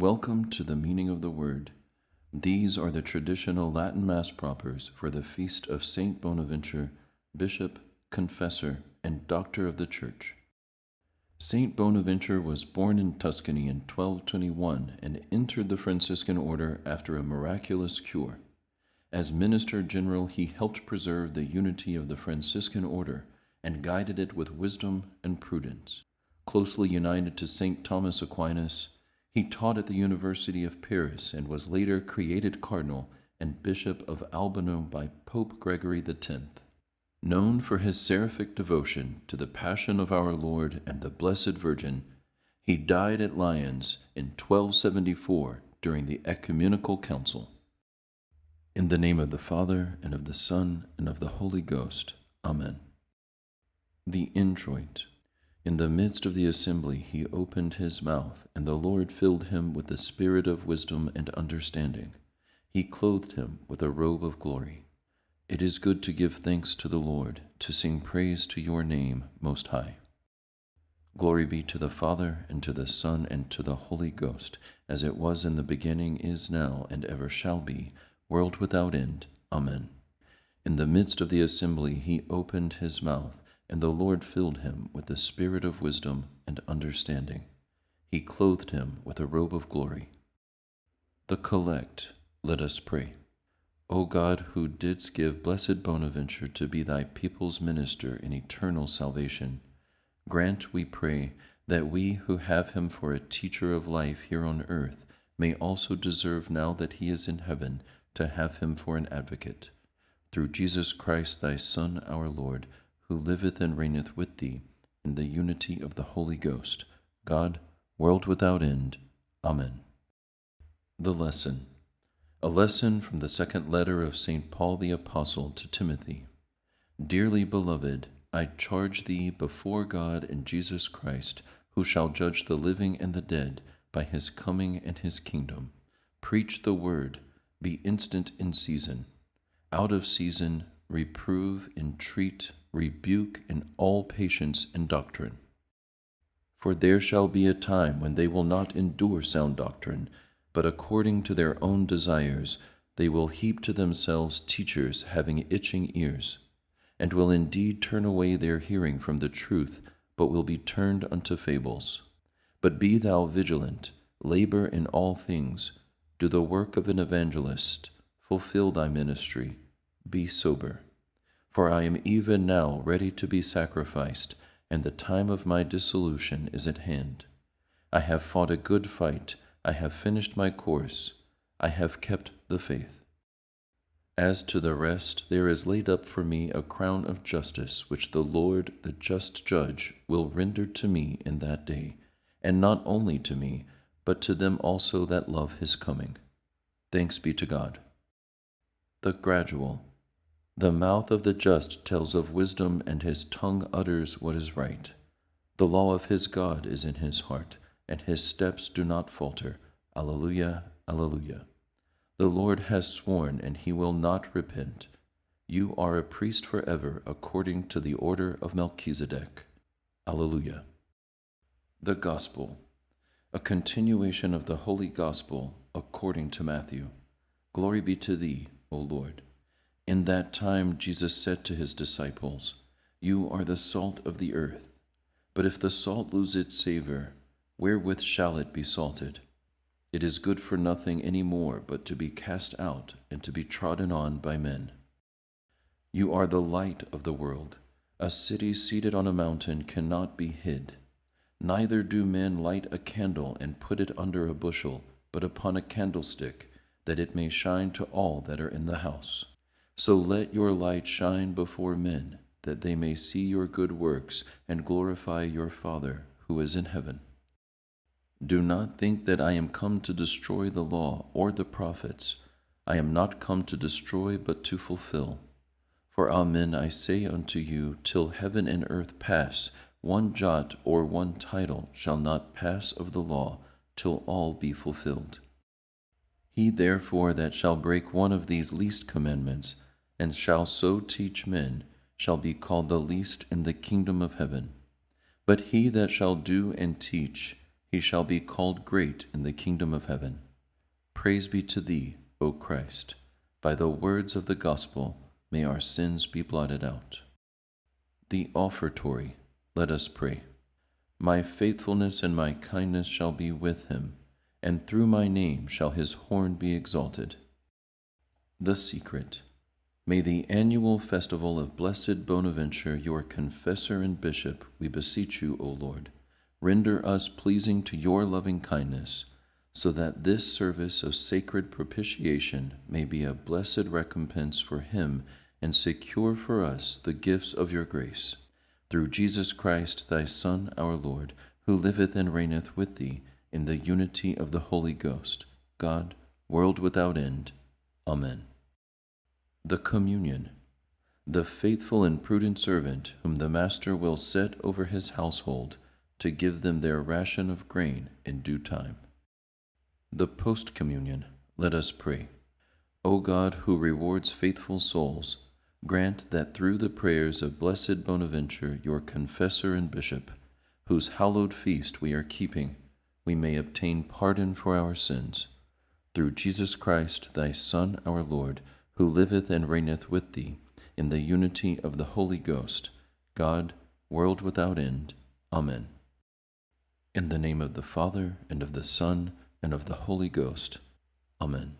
Welcome to the meaning of the word. These are the traditional Latin Mass propers for the feast of Saint Bonaventure, Bishop, Confessor, and Doctor of the Church. Saint Bonaventure was born in Tuscany in 1221 and entered the Franciscan Order after a miraculous cure. As Minister General, he helped preserve the unity of the Franciscan Order and guided it with wisdom and prudence. Closely united to St. Thomas Aquinas, he taught at the University of Paris and was later created Cardinal and Bishop of Albano by Pope Gregory X. Known for his seraphic devotion to the Passion of our Lord and the Blessed Virgin, he died at Lyons in 1274 during the Ecumenical Council. In the name of the Father, and of the Son, and of the Holy Ghost. Amen. The Introit. In the midst of the assembly he opened his mouth, and the Lord filled him with the spirit of wisdom and understanding. He clothed him with a robe of glory. It is good to give thanks to the Lord, to sing praise to your name, Most High. Glory be to the Father, and to the Son, and to the Holy Ghost, as it was in the beginning, is now, and ever shall be, world without end. Amen. In the midst of the assembly he opened his mouth, and the Lord filled him with the spirit of wisdom and understanding. He clothed him with a robe of glory. The Collect. Let us pray. O God, who didst give blessed Bonaventure to be thy people's minister in eternal salvation, grant, we pray, that we who have him for a teacher of life here on earth may also deserve, now that he is in heaven, to have him for an advocate. Through Jesus Christ, thy Son, our Lord, who liveth and reigneth with thee in the unity of the Holy Ghost, God, world without end. Amen. The Lesson. A lesson from the second letter of St. Paul the Apostle to Timothy. Dearly beloved, I charge thee before God and Jesus Christ, who shall judge the living and the dead by his coming and his kingdom. Preach the word, be instant in season, out of season, reprove, entreat, rebuke in all patience and doctrine. For there shall be a time when they will not endure sound doctrine, but according to their own desires they will heap to themselves teachers having itching ears, and will indeed turn away their hearing from the truth, but will be turned unto fables. But be thou vigilant, labor in all things, do the work of an evangelist, fulfill thy ministry, be sober. For I am even now ready to be sacrificed, and the time of my dissolution is at hand. I have fought a good fight, I have finished my course, I have kept the faith. As to the rest, there is laid up for me a crown of justice, which the Lord, the just judge, will render to me in that day, and not only to me, but to them also that love his coming. Thanks be to God. The Gradual. The mouth of the just tells of wisdom, and his tongue utters what is right. The law of his God is in his heart, and his steps do not falter. Alleluia, alleluia. The Lord has sworn, and he will not repent. You are a priest forever, according to the order of Melchizedek. Alleluia. The Gospel. A continuation of the Holy Gospel according to Matthew. Glory be to thee, O Lord. In that time Jesus said to his disciples, You are the salt of the earth. But if the salt lose its savor, wherewith shall it be salted? It is good for nothing any more but to be cast out and to be trodden on by men. You are the light of the world. A city seated on a mountain cannot be hid. Neither do men light a candle and put it under a bushel, but upon a candlestick, that it may shine to all that are in the house. So let your light shine before men, that they may see your good works and glorify your Father who is in heaven. Do not think that I am come to destroy the law or the prophets. I am not come to destroy, but to fulfill. For amen, I say unto you, till heaven and earth pass, one jot or one tittle shall not pass of the law, till all be fulfilled. He therefore that shall break one of these least commandments, and shall so teach men, shall be called the least in the kingdom of heaven. But he that shall do and teach, he shall be called great in the kingdom of heaven. Praise be to thee, O Christ. By the words of the gospel may our sins be blotted out. The offertory, let us pray. My faithfulness and my kindness shall be with him, and through my name shall his horn be exalted. The secret. May the annual festival of Blessed Bonaventure, your confessor and bishop, we beseech you, O Lord, render us pleasing to your loving kindness, so that this service of sacred propitiation may be a blessed recompense for him and secure for us the gifts of your grace. Through Jesus Christ, thy Son, our Lord, who liveth and reigneth with thee in the unity of the Holy Ghost, God, world without end. Amen. The Communion. The faithful and prudent servant whom the Master will set over his household to give them their ration of grain in due time. The Post-Communion. Let us pray. O God, who rewards faithful souls, grant that through the prayers of Blessed Bonaventure, your confessor and bishop, whose hallowed feast we are keeping, we may obtain pardon for our sins. Through Jesus Christ, thy Son, our Lord, who liveth and reigneth with thee in the unity of the Holy Ghost, God, world without end. Amen. In the name of the Father, and of the Son, and of the Holy Ghost. Amen.